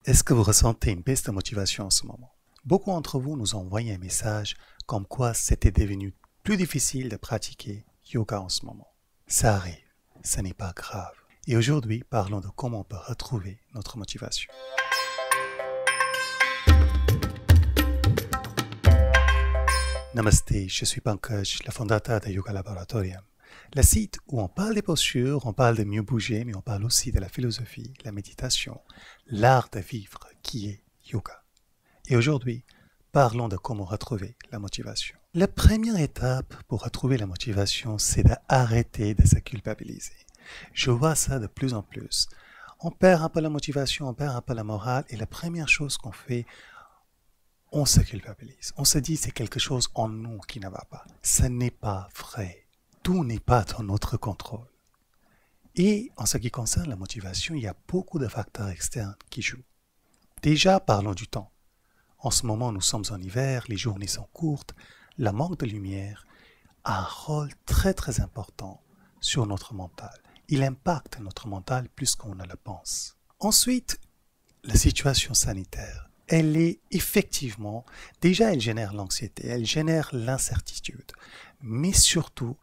Est-ce que vous ressentez une baisse de motivation en ce moment? Beaucoup d'entre vous nous ont envoyé un message comme quoi c'était devenu plus difficile de pratiquer yoga en ce moment. Ça arrive, ce n'est pas grave. Et aujourd'hui, parlons de comment on peut retrouver notre motivation. Namaste, je suis Pankaj, le fondateur de Yoga Laboratorium. Le site où on parle des postures, on parle de mieux bouger, mais on parle aussi de la philosophie, la méditation, l'art de vivre qui est yoga. Et aujourd'hui, parlons de comment retrouver la motivation. La première étape pour retrouver la motivation, c'est d'arrêter de se culpabiliser. Je vois ça de plus en plus. On perd un peu la motivation, on perd un peu la morale, et la première chose qu'on fait, on se culpabilise. On se dit c'est quelque chose en nous qui ne va pas. Ce n'est pas vrai. Tout n'est pas dans notre contrôle. Et en ce qui concerne la motivation, il y a beaucoup de facteurs externes qui jouent. Déjà, parlons du temps. En ce moment, nous sommes en hiver, les journées sont courtes, le manque de lumière a un rôle très très important sur notre mental. Il impacte notre mental plus qu'on ne le pense. Ensuite, la situation sanitaire. Elle est effectivement, déjà elle génère l'anxiété, elle génère l'incertitude, mais surtout,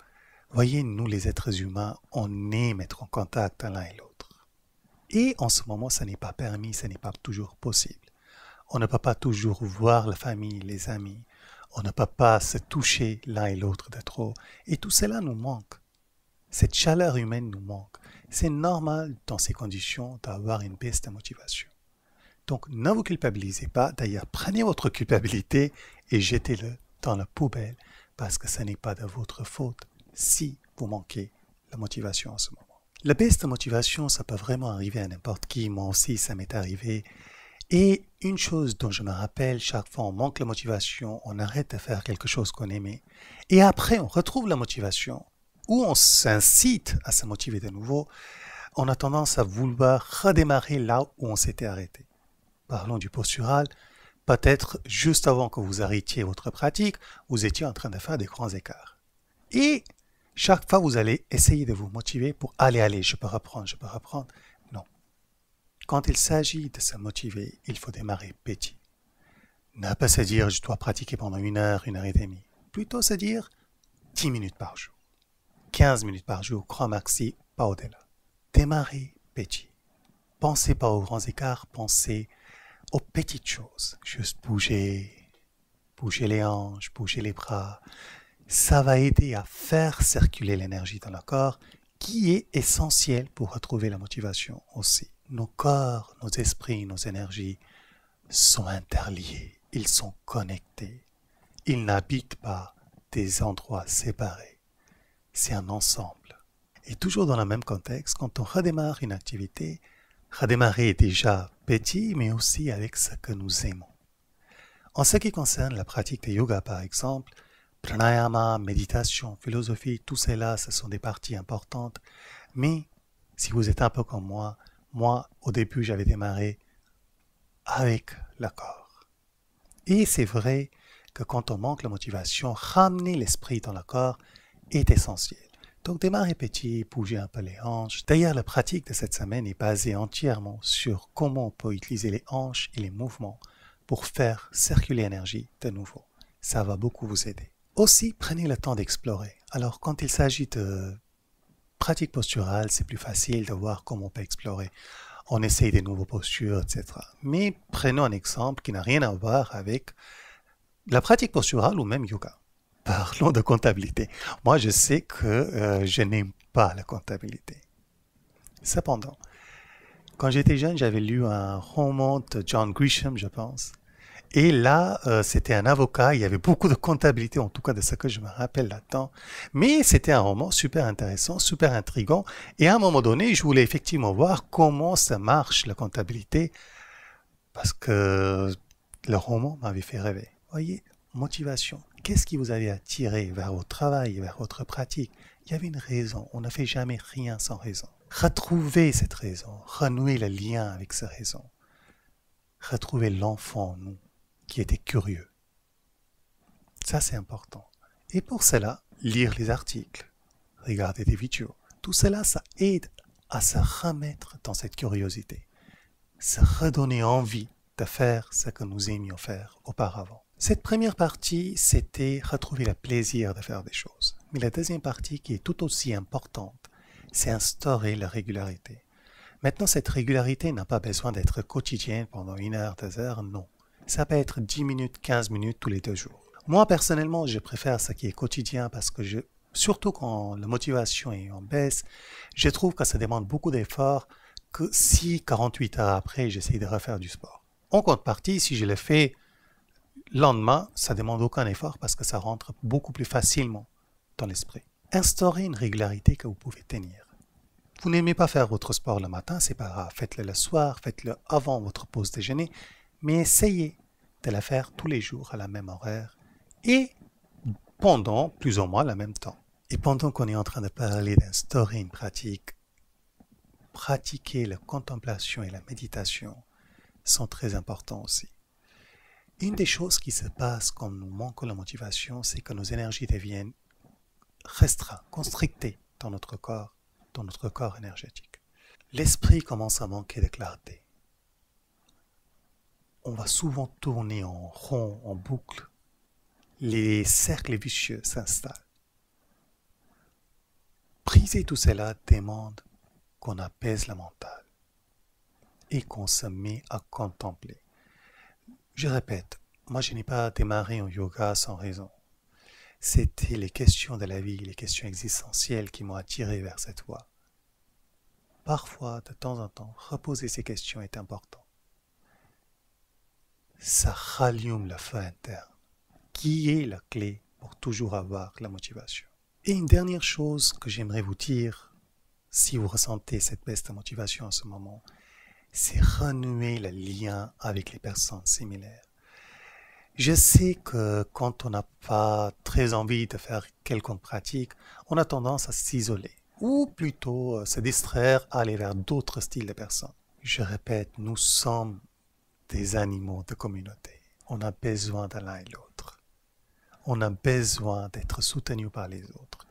voyez, nous les êtres humains, on aime être en contact l'un et l'autre. Et en ce moment, ça n'est pas permis, ça n'est pas toujours possible. On ne peut pas toujours voir la famille, les amis, on ne peut pas se toucher l'un et l'autre de trop, et tout cela nous manque. Cette chaleur humaine nous manque. C'est normal dans ces conditions d'avoir une baisse de motivation. Donc, ne vous culpabilisez pas. D'ailleurs, prenez votre culpabilité et jetez-le dans la poubelle parce que ce n'est pas de votre faute si vous manquez la motivation en ce moment. La baisse de motivation, ça peut vraiment arriver à n'importe qui. Moi aussi, ça m'est arrivé. Et une chose dont je me rappelle, chaque fois on manque la motivation, on arrête de faire quelque chose qu'on aimait. Et après, on retrouve la motivation ou on s'incite à se motiver de nouveau. On a tendance à vouloir redémarrer là où on s'était arrêté. Parlons du postural, peut-être juste avant que vous arrêtiez votre pratique, vous étiez en train de faire des grands écarts. Et chaque fois, vous allez essayer de vous motiver pour allez, je peux reprendre. Non. Quand il s'agit de se motiver, il faut démarrer petit. Ne pas se dire, je dois pratiquer pendant 1 heure et demie. Plutôt se dire 10 minutes par jour, 15 minutes par jour, grand maxi, pas au-delà. Démarrez petit. Pensez pas aux grands écarts, pensez aux petites choses. Juste bouger les hanches, bouger les bras. Ça va aider à faire circuler l'énergie dans le corps qui est essentielle pour retrouver la motivation aussi. Nos corps, nos esprits, nos énergies sont interliés. Ils sont connectés. Ils n'habitent pas des endroits séparés. C'est un ensemble. Et toujours dans le même contexte, quand on redémarre une activité, redémarrer déjà petit, mais aussi avec ce que nous aimons. En ce qui concerne la pratique de yoga, par exemple, pranayama, méditation, philosophie, tout cela, ce sont des parties importantes. Mais si vous êtes un peu comme moi, au début, j'avais démarré avec le corps. Et c'est vrai que quand on manque la motivation, ramener l'esprit dans le corps est essentiel. Donc, démarrer petit, bouger un peu les hanches. D'ailleurs, la pratique de cette semaine est basée entièrement sur comment on peut utiliser les hanches et les mouvements pour faire circuler l'énergie de nouveau. Ça va beaucoup vous aider. Aussi, prenez le temps d'explorer. Alors, quand il s'agit de pratique posturale, c'est plus facile de voir comment on peut explorer. On essaye des nouvelles postures, etc. Mais prenons un exemple qui n'a rien à voir avec la pratique posturale ou même yoga. Parlons de comptabilité. Moi, je sais que je n'aime pas la comptabilité. Cependant, quand j'étais jeune, j'avais lu un roman de John Grisham, je pense. Et là, c'était un avocat. Il y avait beaucoup de comptabilité, en tout cas de ce que je me rappelle là-dedans. Mais c'était un roman super intéressant, super intriguant. Et à un moment donné, je voulais effectivement voir comment ça marche, la comptabilité. Parce que le roman m'avait fait rêver. Voyez, motivation. Qu'est-ce qui vous avait attiré vers votre travail, vers votre pratique? Il y avait une raison. On ne fait jamais rien sans raison. Retrouvez cette raison. Renouez le lien avec cette raison. Retrouvez l'enfant en nous qui était curieux. Ça, c'est important. Et pour cela, lire les articles, regarder des vidéos. Tout cela, ça aide à se remettre dans cette curiosité. se redonner envie de faire ce que nous aimions faire auparavant. Cette première partie, c'était retrouver le plaisir de faire des choses. Mais la deuxième partie, qui est tout aussi importante, c'est instaurer la régularité. Maintenant, cette régularité n'a pas besoin d'être quotidienne pendant 1 heure, 2 heures, non. Ça peut être 10 minutes, 15 minutes tous les 2 jours. Moi, personnellement, je préfère ce qui est quotidien parce que surtout quand la motivation est en baisse, je trouve que ça demande beaucoup d'efforts que si 48 heures après, j'essaie de refaire du sport. En contrepartie, si je le fais le lendemain, ça ne demande aucun effort parce que ça rentre beaucoup plus facilement dans l'esprit. Instaurez une régularité que vous pouvez tenir. Vous n'aimez pas faire votre sport le matin, c'est pas grave. Faites-le le soir, faites-le avant votre pause déjeuner, mais essayez de la faire tous les jours à la même horaire et pendant plus ou moins le même temps. Et pendant qu'on est en train de parler d'instaurer une pratique, pratiquer la contemplation et la méditation sont très importants aussi. Une des choses qui se passe quand nous manquons la motivation, c'est que nos énergies deviennent restreintes, constrictées dans notre corps énergétique. L'esprit commence à manquer de clarté. On va souvent tourner en rond, en boucle. Les cercles vicieux s'installent. Briser tout cela demande qu'on apaise le mental et qu'on se met à contempler. Je répète, moi je n'ai pas démarré en yoga sans raison. C'était les questions de la vie, les questions existentielles qui m'ont attiré vers cette voie. Parfois, de temps en temps, reposer ces questions est important. Ça rallume le feu interne, qui est la clé pour toujours avoir la motivation. Et une dernière chose que j'aimerais vous dire, si vous ressentez cette baisse de motivation en ce moment, c'est renouer le lien avec les personnes similaires. Je sais que quand on n'a pas très envie de faire quelconque pratique, on a tendance à s'isoler, ou plutôt se distraire, à aller vers d'autres styles de personnes. Je répète, nous sommes des animaux de communauté. On a besoin de l'un et l'autre. On a besoin d'être soutenu par les autres.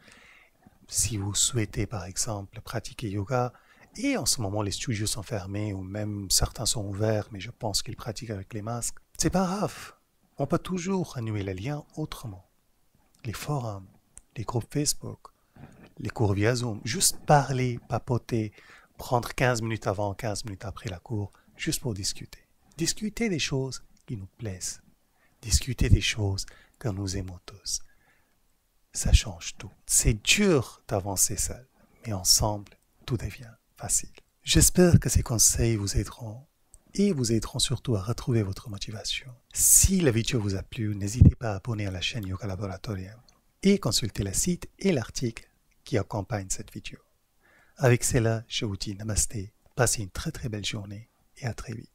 Si vous souhaitez, par exemple, pratiquer yoga, et en ce moment les studios sont fermés, ou même certains sont ouverts, mais je pense qu'ils pratiquent avec les masques, c'est pas grave. On peut toujours renouer les liens autrement. Les forums, les groupes Facebook, les cours via Zoom, juste parler, papoter, prendre 15 minutes avant, 15 minutes après la cour, juste pour discuter. Discuter des choses qui nous plaisent. Discuter des choses que nous aimons tous. Ça change tout. C'est dur d'avancer seul, mais ensemble, tout devient facile. J'espère que ces conseils vous aideront et vous aideront surtout à retrouver votre motivation. Si la vidéo vous a plu, n'hésitez pas à abonner à la chaîne Yoga Laboratorium et consulter le site et l'article qui accompagne cette vidéo. Avec cela, je vous dis namasté, passez une très belle journée et à très vite.